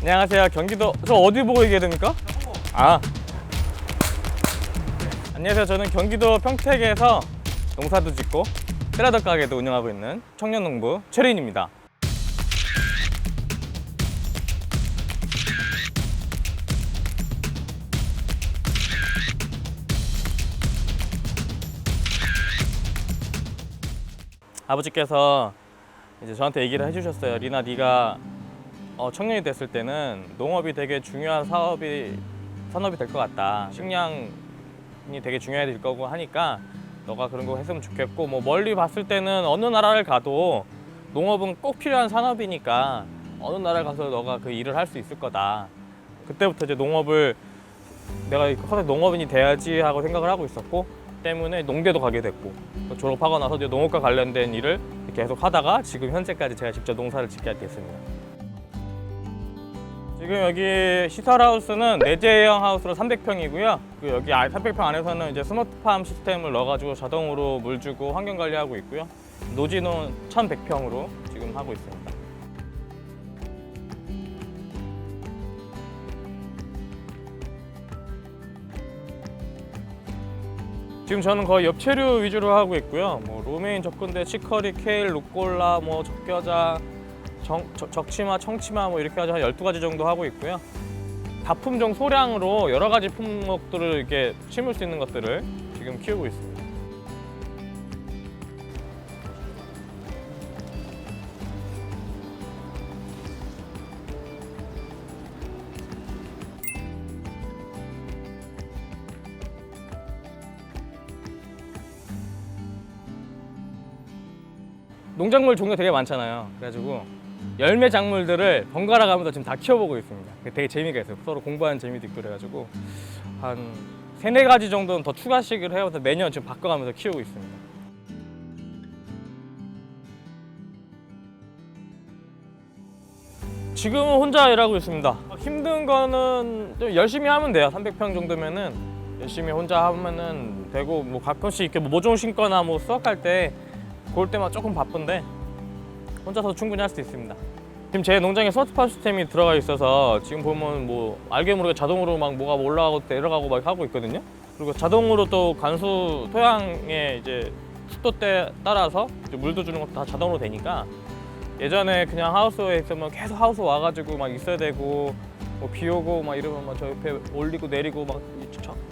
안녕하세요. 경기도 저 어디 보고 얘기해야 됩니까? 아, 안녕하세요. 저는 경기도 평택에서 농사도 짓고 샐러드 가게도 운영하고 있는 청년농부 최린입니다. 아버지께서 이제 저한테 얘기를 해주셨어요. 리나, 네가 청년이 됐을 때는 농업이 되게 중요한 산업이 될 것 같다. 식량이 되게 중요해질 거고 하니까 너가 그런 거 했으면 좋겠고, 뭐 멀리 봤을 때는 어느 나라를 가도 농업은 꼭 필요한 산업이니까 어느 나라를 가서 너가 그 일을 할 수 있을 거다. 그때부터 이제 농업을 내가 커서 농업인이 돼야지 하고 생각을 하고 있었고, 때문에 농대도 가게 됐고, 졸업하고 나서 이제 농업과 관련된 일을 계속 하다가 지금 현재까지 제가 직접 농사를 짓게 됐습니다. 지금 여기 시설하우스는 내재형 하우스로 300평이고요. 여기 300평 안에서는 이제 스마트팜 시스템을 넣어가지고 자동으로 물 주고 환경 관리하고 있고요. 노지는 1,100평으로 지금 하고 있습니다. 지금 저는 거의 엽채류 위주로 하고 있고요. 뭐 로메인, 적근대, 치커리, 케일, 루꼴라, 뭐 적겨자, 적치마, 청치마 뭐 이렇게 해서 한 12가지 정도 하고 있고요. 다품종 소량으로 여러 가지 품목들을 이렇게 심을 수 있는 것들을 지금 키우고 있습니다. 농작물 종류가 되게 많잖아요. 그래가지고 열매 작물들을 번갈아 가면서 지금 다 키워보고 있습니다. 되게 재미가 있어요. 서로 공부하는 재미도 있고 그래가지고 한 3-4가지 정도는 더 추가식을 해서 매년 지금 바꿔가면서 키우고 있습니다. 지금은 혼자 일하고 있습니다. 힘든 거는 좀 열심히 하면 돼요. 300평 정도면은 열심히 혼자 하면은 되고, 뭐 가끔씩 이렇게 모종 심거나 뭐 수확할 때 그럴 때만 조금 바쁜데 혼자서 충분히 할 수 있습니다. 지금 제 농장에 스마트팜 시스템이 들어가 있어서 지금 보면 뭐 알게 모르게 자동으로 막 뭐가 올라가고 내려가고 막 하고 있거든요. 그리고 자동으로 또 관수 토양의 이제 습도때 따라서 물도 주는 것도 다 자동으로 되니까, 예전에 그냥 하우스에 있으면 계속 하우스 와가지고 막 있어야 되고, 뭐 비 오고 막 이러면 막 저 옆에 올리고 내리고 막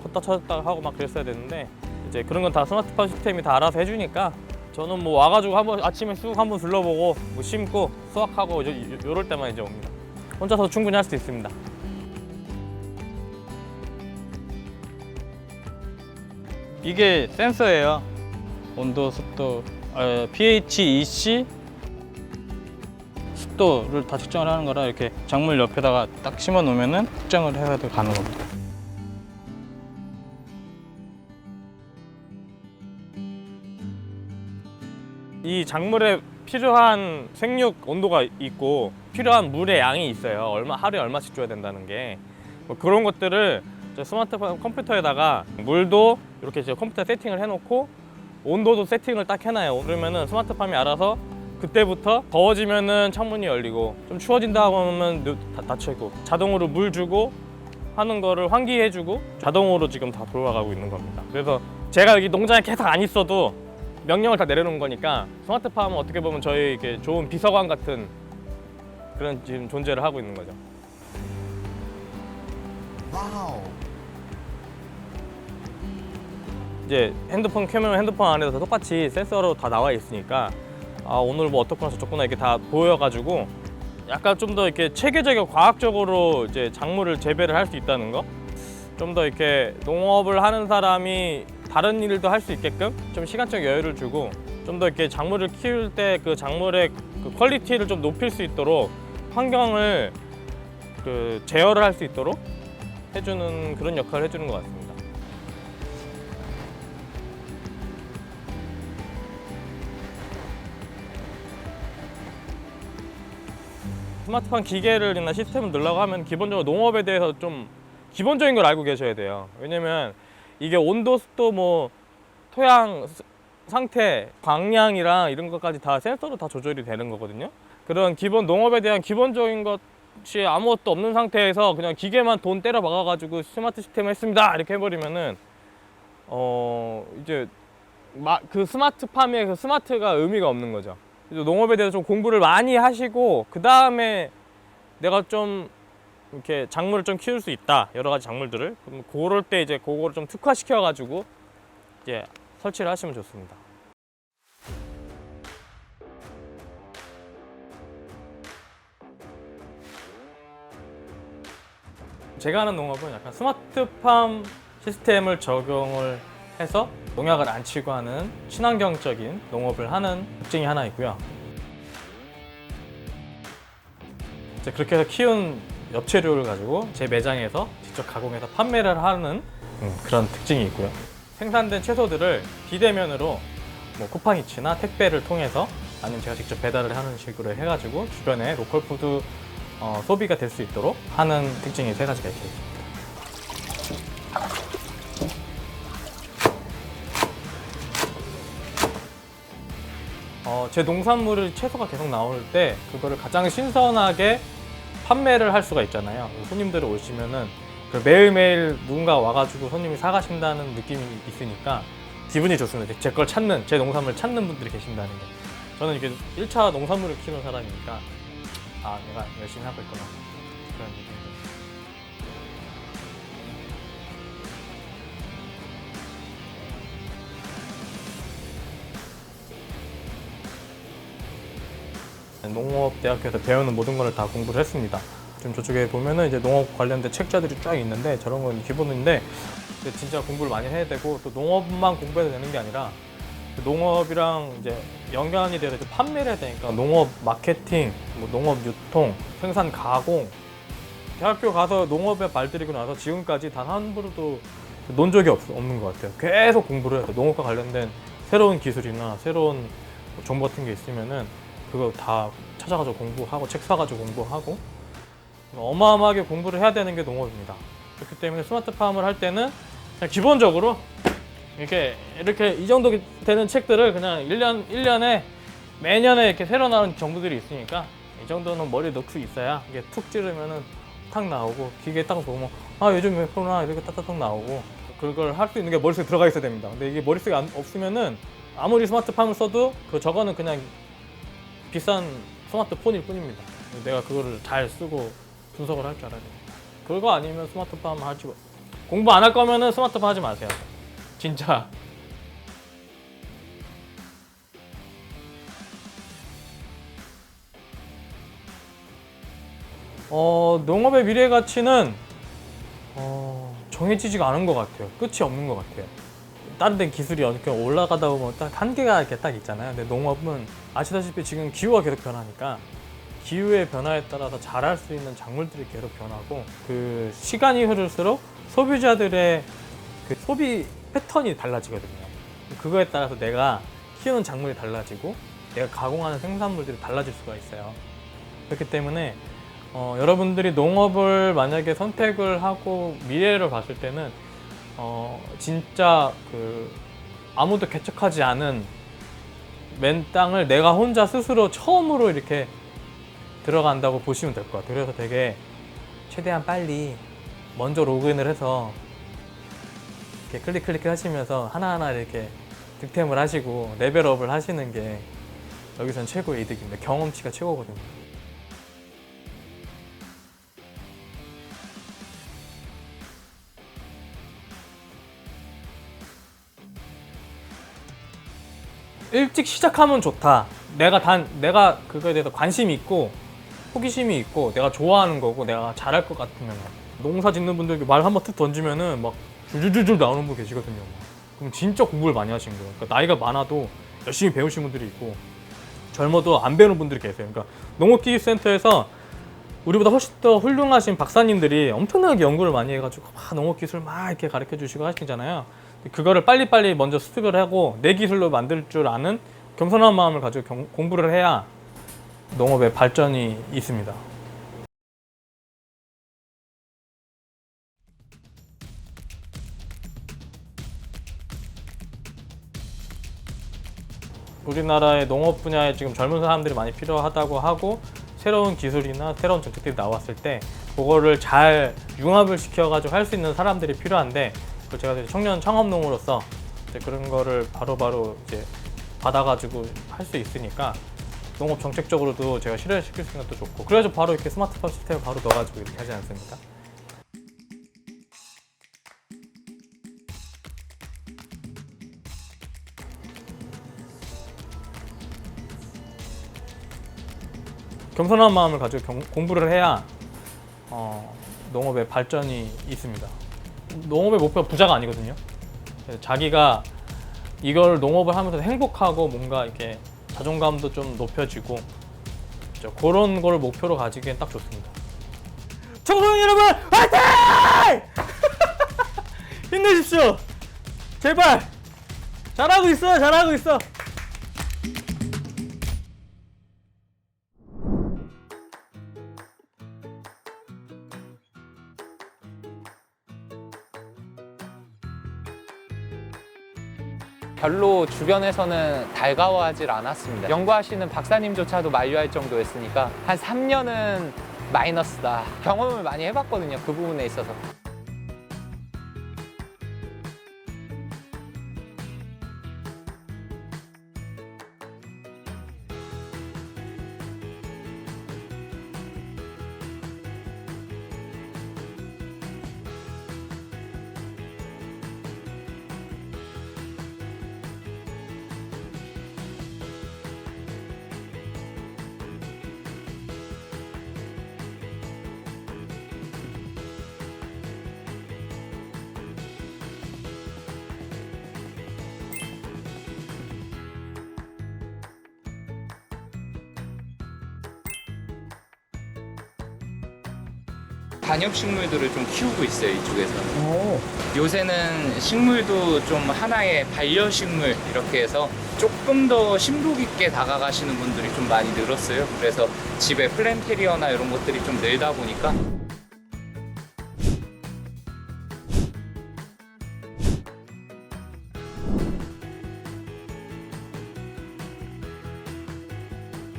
걷다 쳐졌다 하고 막 그랬어야 되는데, 이제 그런 건 다 스마트팜 시스템이 다 알아서 해주니까 저는 뭐 와가지고 한번 아침에 쑥 한번 둘러보고 뭐 심고 수확하고 요럴 때만 이제 옵니다. 혼자서 충분히 할 수 있습니다. 이게 센서예요. 온도, 습도, pH, EC, 습도를 다 측정을 하는 거라 이렇게 작물 옆에다가 딱 심어 놓으면은 측정을 해서 가는 겁니다. 이 작물에 필요한 생육 온도가 있고 필요한 물의 양이 있어요. 하루에 얼마씩 줘야 된다는 게, 뭐 그런 것들을 스마트폰 컴퓨터에다가 물도 이렇게 컴퓨터에 세팅을 해놓고 온도도 세팅을 딱 해놔요. 그러면은 스마트팜이 알아서 그때부터 더워지면은 창문이 열리고 좀 추워진다 하면 닫혀 있고, 자동으로 물 주고 하는 거를 환기해주고 자동으로 지금 다 돌아가고 있는 겁니다. 그래서 제가 여기 농장에 계속 안 있어도 명령을 다 내려놓은 거니까 스마트팜은 어떻게 보면 저희 이렇게 좋은 비서관 같은 그런 지금 존재를 하고 있는 거죠. 와우. 이제 핸드폰 켜면 핸드폰 안에서 똑같이 센서로 다 나와 있으니까 오늘 뭐 어떻구나 저렇구나 이렇게 다 보여가지고 약간 좀 더 이렇게 체계적이고 과학적으로 이제 작물을 재배를 할 수 있다는 거, 좀 더 이렇게 농업을 하는 사람이 다른 일도 할 수 있게끔 좀 시간적 여유를 주고, 좀 더 이렇게 작물을 키울 때 그 작물의 그 퀄리티를 좀 높일 수 있도록 환경을 제어를 할 수 있도록 해주는 그런 역할을 해주는 것 같습니다. 스마트팜 기계를이나 시스템을 넣으려고 하면 기본적으로 농업에 대해서 좀 기본적인 걸 알고 계셔야 돼요. 왜냐면 이게 온도, 습도, 뭐 토양 상태, 광량이랑 이런 것까지 다 센서로 다 조절이 되는 거거든요. 그런 기본 농업에 대한 기본적인 것 없이 아무것도 없는 상태에서 그냥 기계만 돈 때려 박아가지고 스마트 시스템을 했습니다 이렇게 해버리면은 이제 그 스마트팜의 그 스마트가 의미가 없는 거죠. 그래서 농업에 대해서 좀 공부를 많이 하시고 그 다음에 내가 좀 이렇게 작물을 좀 키울 수 있다, 여러 가지 작물들을, 그럼 그럴 때 이제 그거를 좀 특화시켜 가지고 이제 설치를 하시면 좋습니다. 제가 하는 농업은 약간 스마트팜 시스템을 적용을 해서 농약을 안 치고 하는 친환경적인 농업을 하는 특징이 하나 있고요. 이제 그렇게 해서 키운 엽채류를 가지고 제 매장에서 직접 가공해서 판매를 하는 그런 특징이 있고요. 생산된 채소들을 비대면으로 뭐 쿠팡이츠나 택배를 통해서 아니면 제가 직접 배달을 하는 식으로 해가지고 주변에 로컬 푸드 소비가 될 수 있도록 하는 특징이 세 가지가 있습니다. 제 농산물을 채소가 계속 나올 때 그거를 가장 신선하게 판매를 할 수가 있잖아요. 손님들이 오시면은 매일매일 누군가 와가지고 손님이 사가신다는 느낌이 있으니까 기분이 좋습니다. 제 걸 찾는, 제 농산물을 찾는 분들이 계신다는 게. 저는 이게 1차 농산물을 키우는 사람이니까 아, 내가 열심히 하고 있구나, 그런 느낌. 농업대학교에서 배우는 모든 걸 다 공부를 했습니다. 지금 저쪽에 보면은 이제 농업 관련된 책자들이 쫙 있는데 저런 건 기본인데 진짜 공부를 많이 해야 되고, 또 농업만 공부해도 되는 게 아니라 농업이랑 이제 연관이 돼서 판매를 해야 되니까 농업 마케팅, 뭐 농업 유통, 생산 가공, 대학교 가서 농업에 발들이고 나서 지금까지 단 한 번도 논 적이 없는 것 같아요. 계속 공부를 해요. 농업과 관련된 새로운 기술이나 새로운 정보 같은 게 있으면은 그거 다 찾아가지고 공부하고 책 사가지고 공부하고 어마어마하게 공부를 해야 되는 게 농업입니다. 그렇기 때문에 스마트팜을 할 때는 그냥 기본적으로 이렇게 이 정도 되는 책들을 그냥 1년에 매년에 이렇게 새로 나오는 정보들이 있으니까 이 정도는 머리에 넣고 있어야 이게 툭 찌르면은 탁 나오고, 기계 딱 보면 아 요즘 왜 그러나 이렇게 딱딱딱 나오고, 그걸 할 수 있는 게 머릿속에 들어가 있어야 됩니다. 근데 이게 머릿속에 없으면은 아무리 스마트팜을 써도 저거는 그냥 비싼 스마트폰일 뿐입니다. 내가 그거를 잘 쓰고 분석을 할 줄 알아야 돼요. 그거 아니면 스마트팜 하지, 공부 안 할 거면은 스마트팜 하지 마세요. 진짜. 농업의 미래 가치는 정해지지가 않은 것 같아요. 끝이 없는 것 같아요. 다른 데 기술이 이렇게 올라가다 보면 딱 한계가 이렇게 딱 있잖아요. 근데 농업은 아시다시피 지금 기후가 계속 변하니까 기후의 변화에 따라서 자랄 수 있는 작물들이 계속 변하고, 그 시간이 흐를수록 소비자들의 그 소비 패턴이 달라지거든요. 그거에 따라서 내가 키우는 작물이 달라지고 내가 가공하는 생산물들이 달라질 수가 있어요. 그렇기 때문에 여러분들이 농업을 만약에 선택을 하고 미래를 봤을 때는 진짜 아무도 개척하지 않은 맨 땅을 내가 혼자 스스로 처음으로 이렇게 들어간다고 보시면 될 것 같아요. 그래서 되게 최대한 빨리 먼저 로그인을 해서 이렇게 클릭 하시면서 하나하나 이렇게 득템을 하시고 레벨업을 하시는 게 여기서는 최고의 이득입니다. 경험치가 최고거든요. 일찍 시작하면 좋다. 내가 그거에 대해서 관심이 있고 호기심이 있고 내가 좋아하는 거고 내가 잘할 것 같으면, 농사 짓는 분들 말 한번 툭 던지면은 막 줄줄줄 나오는 분 계시거든요. 그럼 진짜 공부를 많이 하신 거예요. 그러니까 나이가 많아도 열심히 배우신 분들이 있고 젊어도 안 배우는 분들이 계세요. 그러니까 농업기술센터에서 우리보다 훨씬 더 훌륭하신 박사님들이 엄청나게 연구를 많이 해가지고 막 농업기술 막 이렇게 가르쳐 주시고 하시잖아요. 그거를 빨리빨리 먼저 습득을 하고 내 기술로 만들 줄 아는 겸손한 마음을 가지고 공부를 해야 농업의 발전이 있습니다. 우리나라의 농업 분야에 지금 젊은 사람들이 많이 필요하다고 하고 새로운 기술이나 새로운 정책들이 나왔을 때 그거를 잘 융합을 시켜가지고 할 수 있는 사람들이 필요한데, 그걸 제가 이제 청년 창업농으로서 이제 그런 거를 바로바로 이제 받아가지고 할 수 있으니까 농업 정책적으로도 제가 실현시킬 수 있는 것도 좋고, 그래서 바로 이렇게 스마트팜 시스템을 바로 넣어가지고 이렇게 하지 않습니까? 겸손한 마음을 가지고 공부를 해야 농업의 발전이 있습니다. 농업의 목표가 부자가 아니거든요. 자기가 이걸 농업을 하면서 행복하고 뭔가 이렇게 자존감도 좀 높여지고 그런 걸 목표로 가지기엔 딱 좋습니다. 청소년 여러분 화이팅! 힘내십시오. 제발 잘하고 있어, 잘하고 있어. 별로 주변에서는 달가워하지 않았습니다. 연구하시는 박사님조차도 만류할 정도였으니까 한 3년은 마이너스다. 경험을 많이 해봤거든요, 그 부분에 있어서. 관엽식물들을 좀 키우고 있어요, 이쪽에서. 요새는 식물도 좀 하나의 반려식물 이렇게 해서 조금 더 심도 깊게 다가가시는 분들이 좀 많이 늘었어요. 그래서 집에 플랜테리어나 이런 것들이 좀 늘다 보니까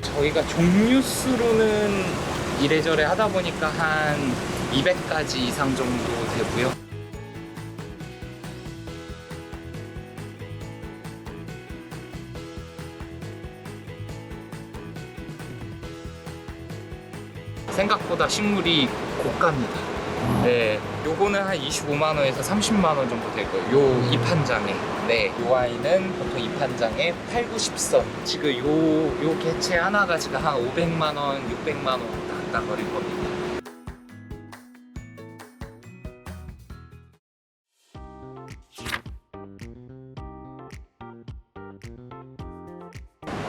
저희가 종류 수로는 이래저래 하다 보니까 한 200가지 이상 정도 되고요. 생각보다 식물이 고가입니다. 네, 요거는 한 25만 원에서 30만 원 정도 될 거예요. 요 잎 한 장에. 네, 요 아이는 보통 잎 한 장에 8, 90선. 지금 요 개체 하나가 지금 한 500만 원, 600만 원 왔다 거릴 겁니다.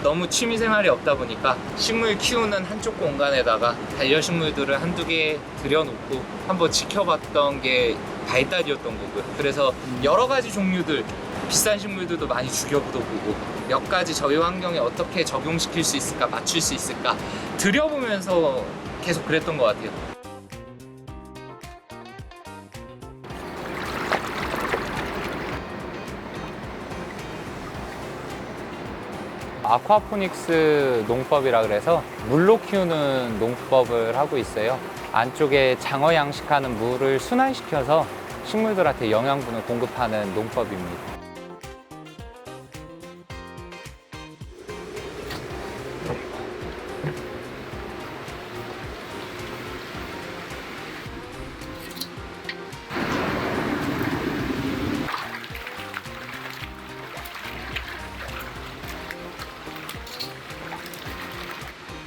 너무 취미생활이 없다 보니까 식물 키우는 한쪽 공간에다가 반려식물들을 한두 개 들여놓고 한번 지켜봤던 게 발달이었던 거고요. 그래서 여러 가지 종류들, 비싼 식물들도 많이 죽여보도 보고 몇 가지 저희 환경에 어떻게 적용시킬 수 있을까, 맞출 수 있을까 들여보면서 계속 그랬던 것 같아요. 아쿠아포닉스 농법이라 그래서 물로 키우는 농법을 하고 있어요. 안쪽에 장어 양식하는 물을 순환시켜서 식물들한테 영양분을 공급하는 농법입니다.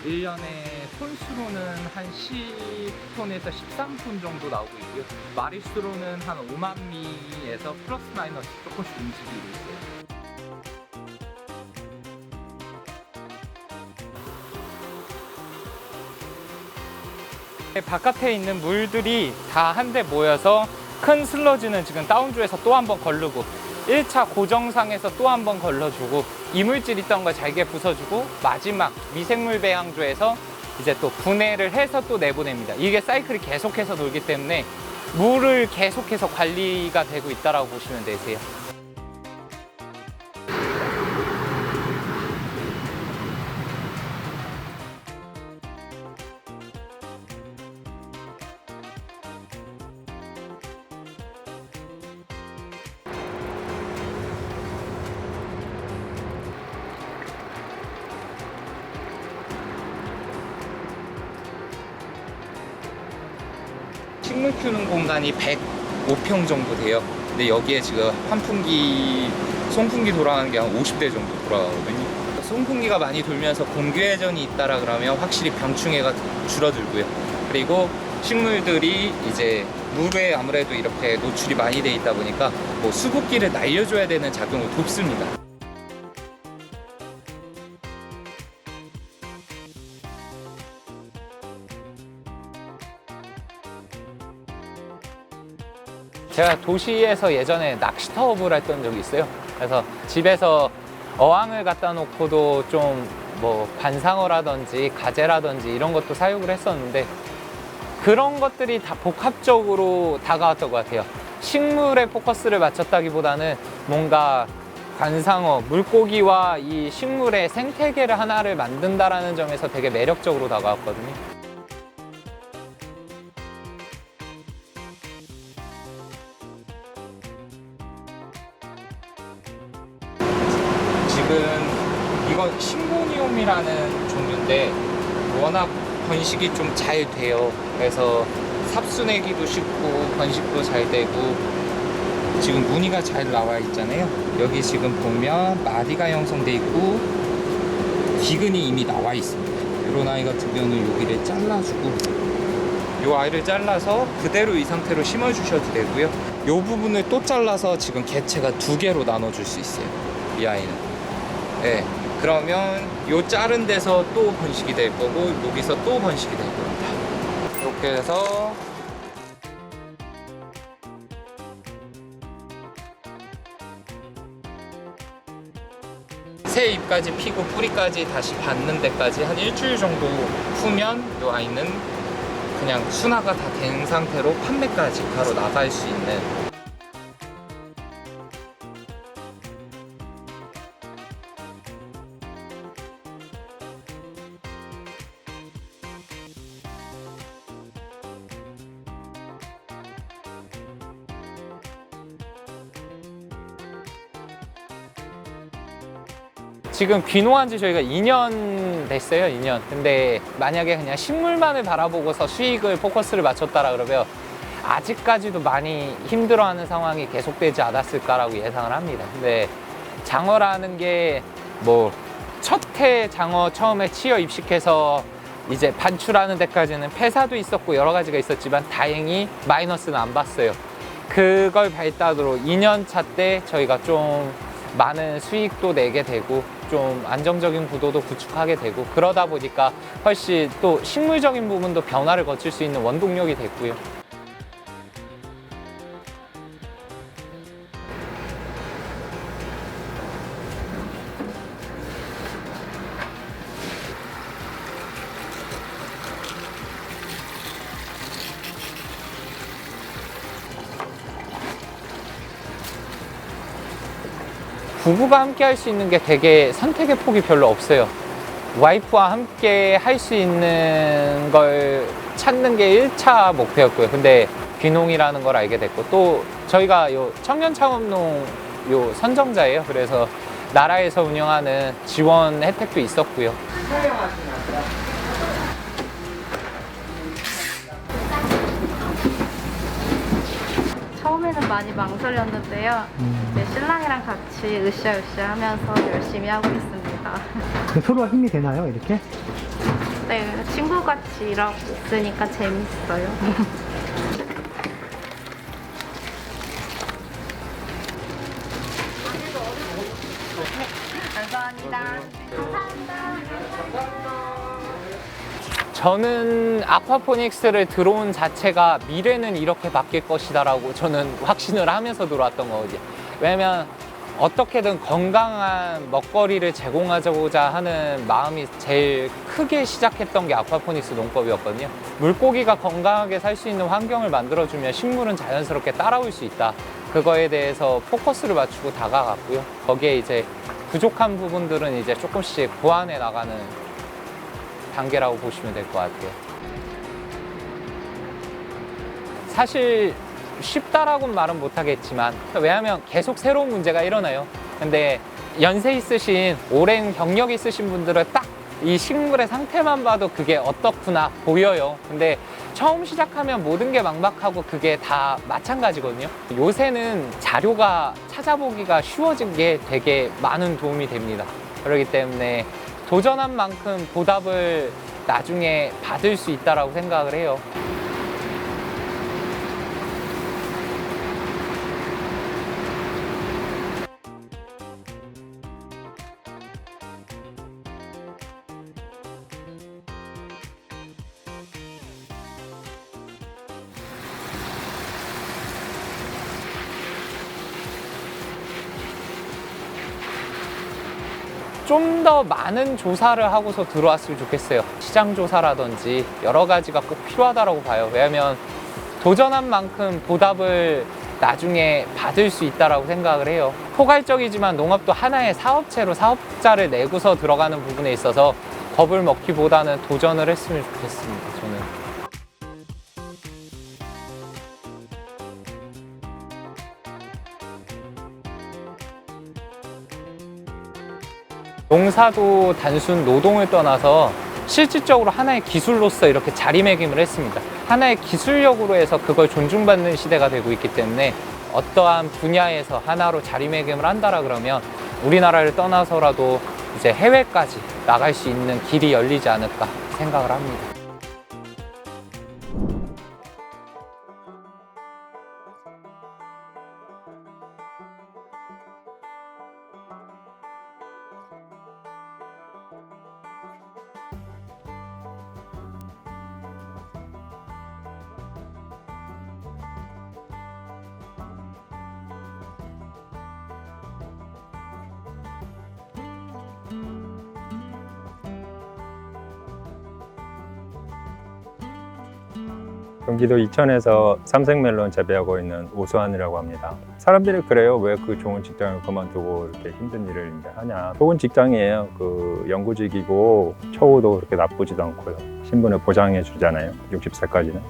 일년에 톤수로는 한 10톤에서 13톤 정도 나오고 있고요. 마리수로는 한 5만 미에서 플러스 마이너스 조금씩 움직이고 있어요. 바깥에 있는 물들이 다 한데 모여서 큰 슬러지는 지금 다운조에서 또 한 번 걸르고 1차 고정상에서 또 한 번 걸러주고 이물질 있던 거 잘게 부숴주고 마지막 미생물 배양조에서 이제 또 분해를 해서 또 내보냅니다. 이게 사이클이 계속해서 돌기 때문에 물을 계속해서 관리가 되고 있다고 보시면 되세요. 식물 키우는 공간이 105평 정도 돼요. 근데 여기에 지금 송풍기 돌아가는 게 한 50대 정도 돌아가거든요. 송풍기가 많이 돌면서 공기회전이 있다라 그러면 확실히 병충해가 줄어들고요. 그리고 식물들이 이제 물에 아무래도 이렇게 노출이 많이 돼 있다 보니까 뭐 수분기를 날려줘야 되는 작용을 돕습니다. 제가 도시에서 예전에 낚시터업을 했던 적이 있어요. 그래서 집에서 어항을 갖다 놓고도 좀 뭐 반상어라든지 가재라든지 이런 것도 사육을 했었는데 그런 것들이 다 복합적으로 다가왔던 것 같아요. 식물에 포커스를 맞췄다기보다는 뭔가 관상어, 물고기와 이 식물의 생태계를 하나를 만든다라는 점에서 되게 매력적으로 다가왔거든요. 지금 이건 신고니움이라는 종류인데 워낙 번식이 좀 잘 돼요. 그래서 삽수내기도 쉽고 번식도 잘 되고 지금 무늬가 잘 나와 있잖아요. 여기 지금 보면 마디가 형성돼 있고 기근이 이미 나와 있습니다. 이런 아이 같은 경우는 여기를 잘라주고 이 아이를 잘라서 그대로 이 상태로 심어주셔도 되고요. 이 부분을 또 잘라서 지금 개체가 2개로 나눠줄 수 있어요. 이 아이는. 네. 그러면 요 자른 데서 또 번식이 될 거고 여기서 또 번식이 될 겁니다. 이렇게 해서 새 잎까지 피고 뿌리까지 다시 받는 데까지 한 일주일 정도 후면 이 아이는 그냥 순화가 다 된 상태로 판매까지 바로 나갈 수 있는. 지금 귀농한 지 저희가 2년 됐어요, 2년. 근데 만약에 그냥 식물만을 바라보고서 수익을 포커스를 맞췄다라 그러면 아직까지도 많이 힘들어하는 상황이 계속되지 않았을까라고 예상을 합니다. 근데 장어라는 게 뭐 첫 해 장어 처음에 치어 입식해서 이제 반출하는 데까지는 폐사도 있었고 여러 가지가 있었지만 다행히 마이너스는 안 봤어요. 그걸 발단으로 2년 차 때 저희가 좀 많은 수익도 내게 되고 좀 안정적인 구도도 구축하게 되고 그러다 보니까 훨씬 또 식물적인 부분도 변화를 거칠 수 있는 원동력이 됐고요. 부부가 함께 할 수 있는 게 되게 선택의 폭이 별로 없어요. 와이프와 함께 할 수 있는 걸 찾는 게 1차 목표였고요. 근데 귀농이라는 걸 알게 됐고 또 저희가 요 청년창업농 요 선정자예요. 그래서 나라에서 운영하는 지원 혜택도 있었고요. 처음에는 많이 망설였는데요. 이제 신랑이랑 같이 으쌰으쌰 하면서 열심히 하고 있습니다. 서로가 힘이 되나요, 이렇게? 네, 친구같이 일하고 있으니까 재밌어요. 감사합니다. 저는 아쿠아포닉스를 들어온 자체가 미래는 이렇게 바뀔 것이다라고 저는 확신을 하면서 들어왔던 거거든요. 왜냐면 어떻게든 건강한 먹거리를 제공하고자 하는 마음이 제일 크게 시작했던 게 아쿠아포닉스 농법이었거든요. 물고기가 건강하게 살 수 있는 환경을 만들어주면 식물은 자연스럽게 따라올 수 있다. 그거에 대해서 포커스를 맞추고 다가갔고요. 거기에 이제 부족한 부분들은 이제 조금씩 보완해 나가는 단계라고 보시면 될 것 같아요. 사실 쉽다라고는 말은 못하겠지만 왜냐하면 계속 새로운 문제가 일어나요. 근데 연세 있으신 오랜 경력 있으신 분들은 딱 이 식물의 상태만 봐도 그게 어떻구나 보여요. 근데 처음 시작하면 모든 게 막막하고 그게 다 마찬가지거든요. 요새는 자료가 찾아보기가 쉬워진 게 되게 많은 도움이 됩니다. 그렇기 때문에 도전한 만큼 보답을 나중에 받을 수 있다고 생각을 해요. 좀 더 많은 조사를 하고서 들어왔으면 좋겠어요. 시장 조사라든지 여러 가지가 꼭 필요하다고 봐요. 왜냐하면 도전한 만큼 보답을 나중에 받을 수 있다고 생각을 해요. 포괄적이지만 농업도 하나의 사업체로 사업자를 내고서 들어가는 부분에 있어서 겁을 먹기보다는 도전을 했으면 좋겠습니다. 저는. 농사도 단순 노동을 떠나서 실질적으로 하나의 기술로서 이렇게 자리매김을 했습니다. 하나의 기술력으로 해서 그걸 존중받는 시대가 되고 있기 때문에 어떠한 분야에서 하나로 자리매김을 한다라 그러면 우리나라를 떠나서라도 이제 해외까지 나갈 수 있는 길이 열리지 않을까 생각을 합니다. 경기도 이천에서 삼색멜론 재배하고 있는 오수환이라고 합니다. 사람들이 그래요. 왜 그 좋은 직장을 그만두고 이렇게 힘든 일을 이제 하냐. 좋은 직장이에요. 그 연구직이고 처우도 그렇게 나쁘지도 않고요. 신분을 보장해 주잖아요. 60세까지는.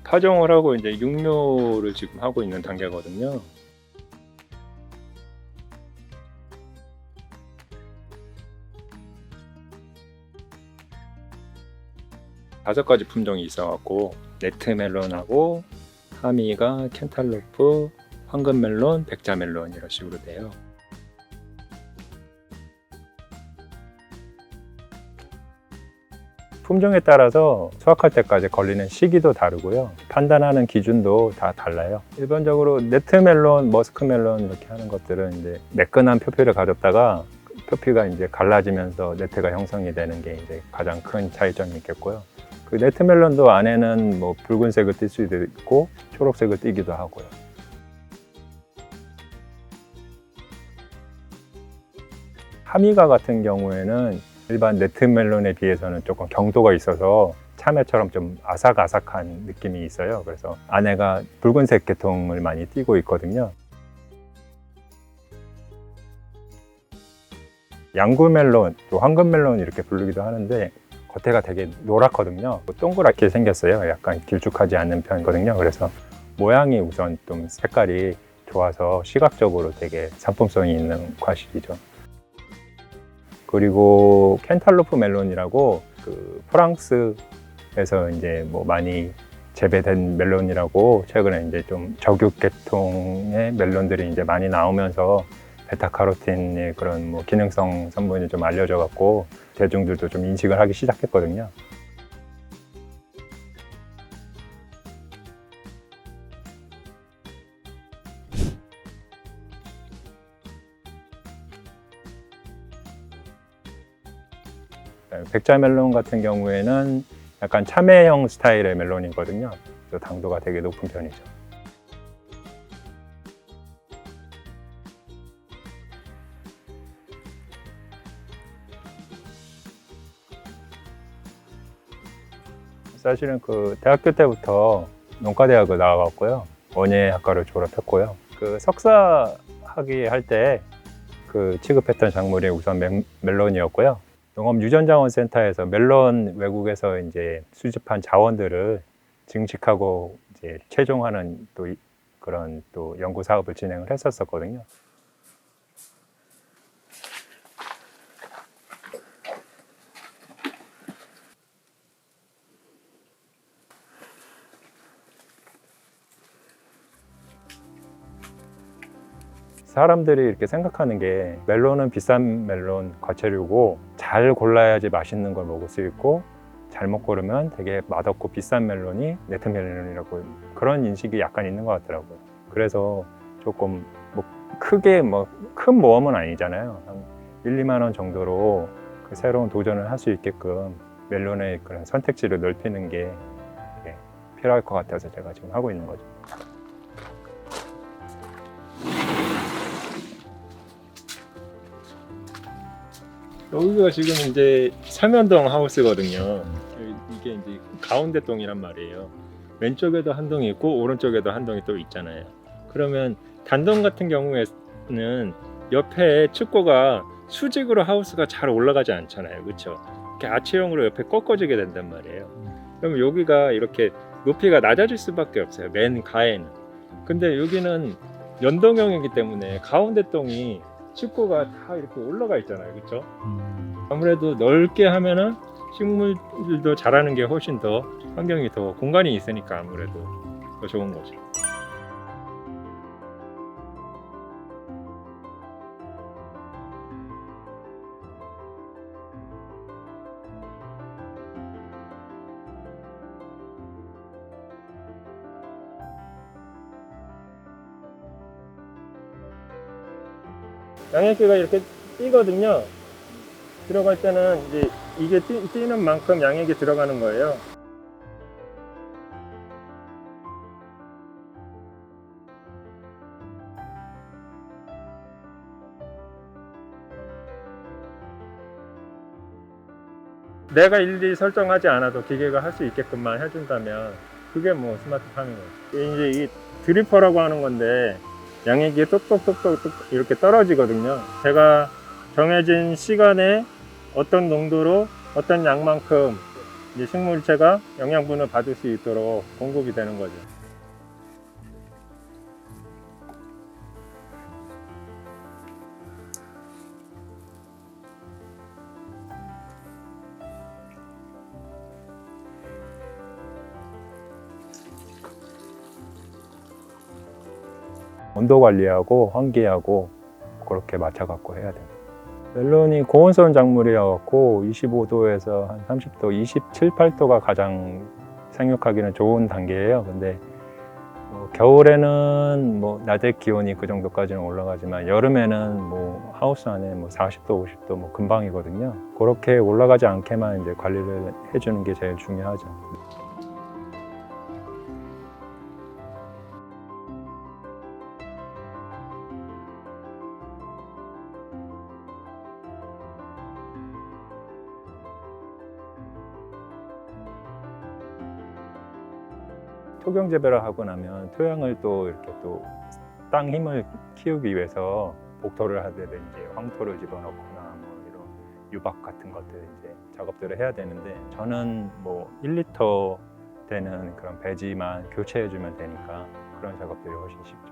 파종을 하고 이제 육묘를 지금 하고 있는 단계거든요. 다섯 가지 품종이 있어갖고 네트멜론하고 하미가 켄탈로프, 황금멜론, 백자멜론 이런 식으로 돼요. 품종에 따라서 수확할 때까지 걸리는 시기도 다르고요. 판단하는 기준도 다 달라요. 일반적으로 네트멜론, 머스크멜론 이렇게 하는 것들은 이제 매끈한 표피를 가졌다가 표피가 이제 갈라지면서 네트가 형성이 되는 게 이제 가장 큰 차이점이 있겠고요. 그 네트멜론도 안에는 뭐 붉은색을 띌 수도 있고 초록색을 띠기도 하고요. 하미가 같은 경우에는 일반 네트멜론에 비해서는 조금 경도가 있어서 참외처럼 좀 아삭아삭한 느낌이 있어요. 그래서 안에가 붉은색 계통을 많이 띠고 있거든요. 양구멜론, 또 황금멜론 이렇게 부르기도 하는데 겉에가 되게 노랗거든요. 동그랗게 생겼어요. 약간 길쭉하지 않는 편이거든요. 그래서 모양이 우선 좀 색깔이 좋아서 시각적으로 되게 상품성이 있는 과실이죠. 그리고 켄탈로프 멜론이라고 그 프랑스에서 이제 뭐 많이 재배된 멜론이라고 최근에 이제 좀 저육 계통의 멜론들이 이제 많이 나오면서 베타카로틴의 그런 뭐 기능성 성분이 좀 알려져 갖고 대중들도 좀 인식을 하기 시작했거든요. 백자멜론 같은 경우에는 약간 참외형 스타일의 멜론이거든요. 그래서 당도가 되게 높은 편이죠. 사실은 그 대학교 때부터 농과대학을 나와갔고요. 원예학과를 졸업했고요. 그 석사 학위 할 때 그 취급했던 작물이 우선 멜론이었고요. 농업유전자원센터에서 멜론 외국에서 이제 수집한 자원들을 증식하고 이제 최종하는 또 그런 또 연구 사업을 진행을 했었거든요. 사람들이 이렇게 생각하는 게 멜론은 비싼 멜론 과체류고 잘 골라야지 맛있는 걸 먹을 수 있고 잘못 고르면 되게 맛없고 비싼 멜론이 네트멜론이라고 그런 인식이 약간 있는 것 같더라고요. 그래서 조금 뭐 크게 뭐 큰 모험은 아니잖아요. 한 1, 2만 원 정도로 그 새로운 도전을 할 수 있게끔 멜론의 그런 선택지를 넓히는 게 필요할 것 같아서 제가 지금 하고 있는 거죠. 여기가 지금 이제 삼연동 하우스거든요. 이게 이제 가운데 동이란 말이에요. 왼쪽에도 한 동이 있고 오른쪽에도 한 동이 또 있잖아요. 그러면 단동 같은 경우에는 옆에 축구가 수직으로 하우스가 잘 올라가지 않잖아요. 그렇죠? 이렇게 아치형으로 옆에 꺾어지게 된단 말이에요. 그럼 여기가 이렇게 높이가 낮아질 수밖에 없어요. 맨 가에는. 근데 여기는 연동형이기 때문에 가운데 동이 축구가 다 이렇게 올라가 있잖아요. 그렇죠? 아무래도 넓게 하면은 식물들도 자라는 게 훨씬 더 환경이 더 공간이 있으니까 아무래도 더 좋은 거죠. 양액기가 이렇게 뛰거든요. 들어갈 때는 이제 이게 뛰는 만큼 양액이 들어가는 거예요. 내가 일일이 설정하지 않아도 기계가 할 수 있게끔만 해준다면 그게 뭐 스마트 파밍이에요. 이제 이 드리퍼라고 하는 건데 양액이 똑똑똑똑 이렇게 떨어지거든요. 제가 정해진 시간에 어떤 농도로 어떤 양만큼 이제 식물체가 영양분을 받을 수 있도록 공급이 되는 거죠. 온도 관리하고 환기하고 그렇게 맞춰갖고 해야 돼요. 멜론이 고온성 작물이어갖고 25도에서 한 30도, 27, 8도가 가장 생육하기는 좋은 단계예요. 근데 겨울에는 뭐 낮에 기온이 그 정도까지는 올라가지만 여름에는 뭐 하우스 안에 뭐 40도, 50도 뭐 금방이거든요. 그렇게 올라가지 않게만 이제 관리를 해주는 게 제일 중요하죠. 토경 재배를 하고 나면 토양을 또 이렇게 또 땅 힘을 키우기 위해서 복토를 하든지 황토를 집어넣거나 뭐 이런 유박 같은 것들 이제 작업들을 해야 되는데 저는 뭐 1리터 되는 그런 배지만 교체해주면 되니까 그런 작업들이 훨씬 쉽죠.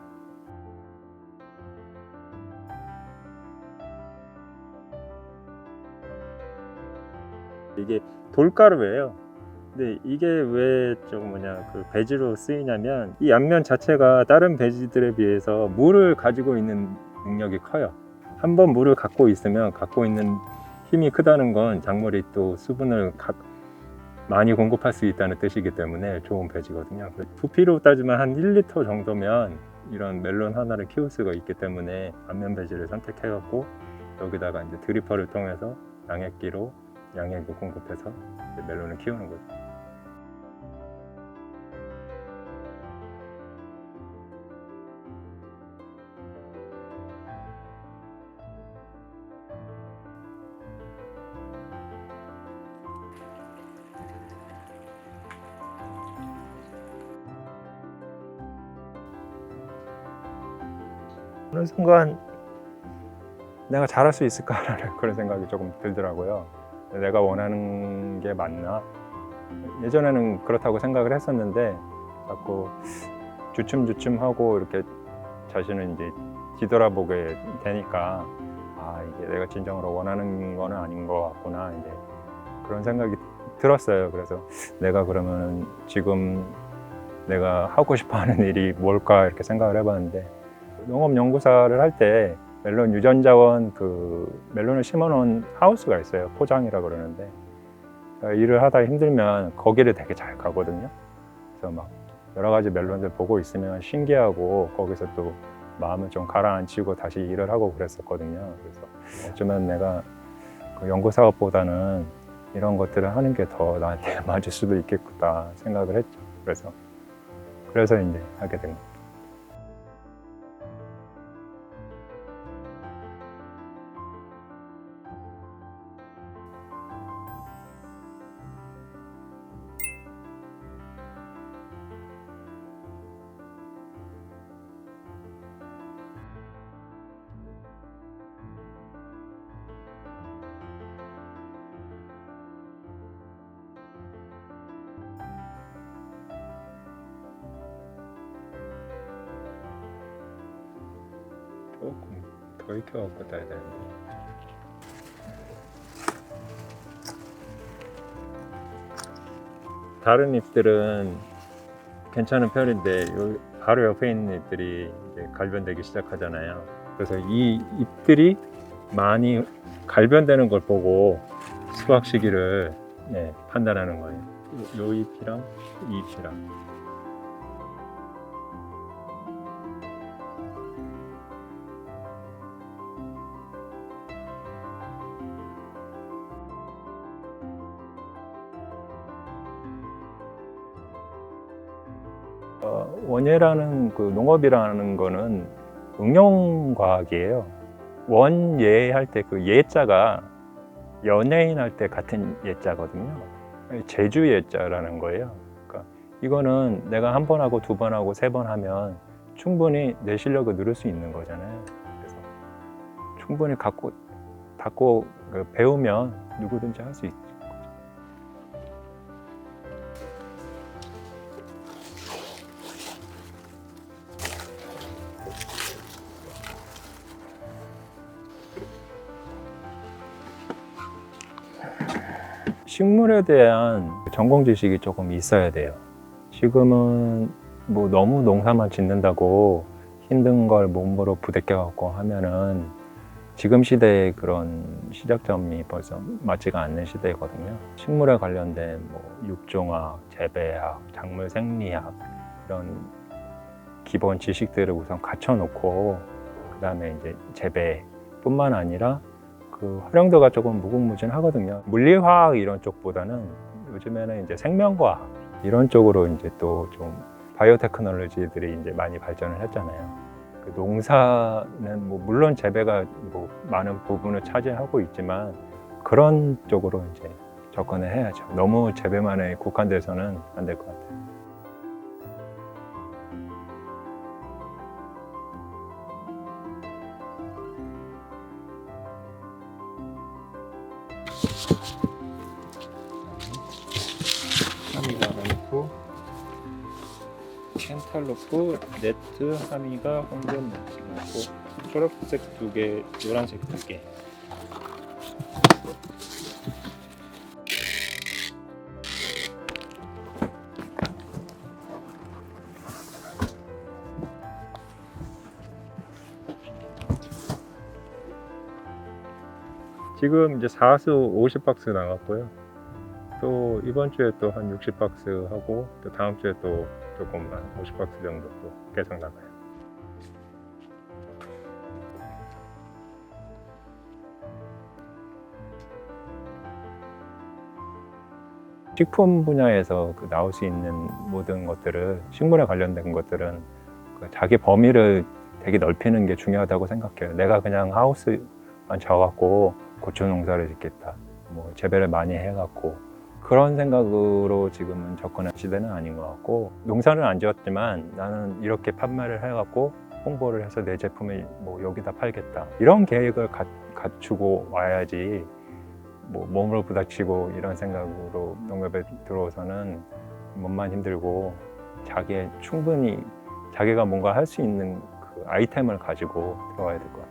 이게 돌가루예요. 근데 이게 왜 좀 그 배지로 쓰이냐면 이 앞면 자체가 다른 배지들에 비해서 물을 가지고 있는 능력이 커요. 한번 물을 갖고 있으면 갖고 있는 힘이 크다는 건 작물이 또 수분을 많이 공급할 수 있다는 뜻이기 때문에 좋은 배지거든요. 부피로 따지면 한 1리터 정도면 이런 멜론 하나를 키울 수가 있기 때문에 앞면 배지를 선택해 갖고 여기다가 이제 드리퍼를 통해서 양액기로 양액을 공급해서 멜론을 키우는 거죠. 어느 순간 내가 잘할 수 있을까라는 그런 생각이 조금 들더라고요. 내가 원하는 게 맞나? 예전에는 그렇다고 생각을 했었는데 자꾸 주춤주춤하고 이렇게 자신을 이제 뒤돌아보게 되니까 아, 이게 내가 진정으로 원하는 거는 아닌 것 같구나, 이제 그런 생각이 들었어요. 그래서 내가 그러면 지금 내가 하고 싶어 하는 일이 뭘까 이렇게 생각을 해봤는데, 농업연구사를 할 때 멜론 유전자원 그 멜론을 심어놓은 하우스가 있어요. 포장이라 그러는데, 일을 하다 힘들면 거기를 되게 잘 가거든요. 그래서 막 여러 가지 멜론들 보고 있으면 신기하고 거기서 또 마음을 좀 가라앉히고 다시 일을 하고 그랬었거든요. 그래서 어쩌면 내가 그 연구 사업보다는 이런 것들을 하는 게 더 나한테 맞을 수도 있겠구나 생각을 했죠. 그래서 이제 하게 된 거예요. 조금 더 익혀갖고 따야 되는데. 다른 잎들은 괜찮은 편인데 바로 옆에 있는 잎들이 이제 갈변되기 시작하잖아요. 그래서 이 잎들이 많이 갈변되는 걸 보고 수확 시기를 판단하는 거예요. 요 잎이랑 이 잎이랑. 원예라는 그 농업이라는 거는 응용과학이에요. 원예 할 때 그 예자가 연예인 할 때 같은 예자거든요. 제주 예자라는 거예요. 그러니까 이거는 내가 한 번 하고 두 번 하고 세 번 하면 충분히 내 실력을 누릴 수 있는 거잖아요. 그래서 충분히 갖고 배우면 누구든지 할 수 있죠. 식물에 대한 전공 지식이 조금 있어야 돼요. 지금은 뭐 너무 농사만 짓는다고 힘든 걸 몸으로 부대껴 갖고 하면은 지금 시대의 그런 시작점이 벌써 맞지가 않는 시대거든요. 식물에 관련된 뭐 육종학, 재배학, 작물 생리학 이런 기본 지식들을 우선 갖춰놓고 그 다음에 이제 재배뿐만 아니라 그 활용도가 조금 무궁무진하거든요. 물리화학 이런 쪽보다는 요즘에는 이제 생명과학 이런 쪽으로 이제 또 좀 바이오테크놀로지들이 이제 많이 발전을 했잖아요. 그 농사는 뭐 물론 재배가 뭐 많은 부분을 차지하고 있지만 그런 쪽으로 이제 접근을 해야죠. 너무 재배만에 국한돼서는 안 될 것 같아요. 하미가 많고 켄탈로프, 네트, 하미가 황금 많고 초록색 2개, 노란색 2개. 지금 이제 4수 50박스 나갔고요. 또 이번 주에 또 한 60박스 하고 또 다음 주에 또 조금 한 50박스 정도 또 계속 나가요. 식품 분야에서 나올 수 있는 모든 것들을, 식물에 관련된 것들은 자기 범위를 되게 넓히는 게 중요하다고 생각해요. 내가 그냥 하우스만 져갖고 고추 농사를 짓겠다, 뭐 재배를 많이 해갖고 그런 생각으로 지금은 접근할 시대는 아닌 것 같고, 농사는 안 지었지만 나는 이렇게 판매를 해갖고 홍보를 해서 내 제품을 뭐 여기다 팔겠다 이런 계획을 갖추고 와야지 뭐 몸으로 부닥치고 이런 생각으로 농협에 들어오서는 몸만 힘들고 충분히 자기가 뭔가 할 수 있는 그 아이템을 가지고 들어와야 될 것 같아요.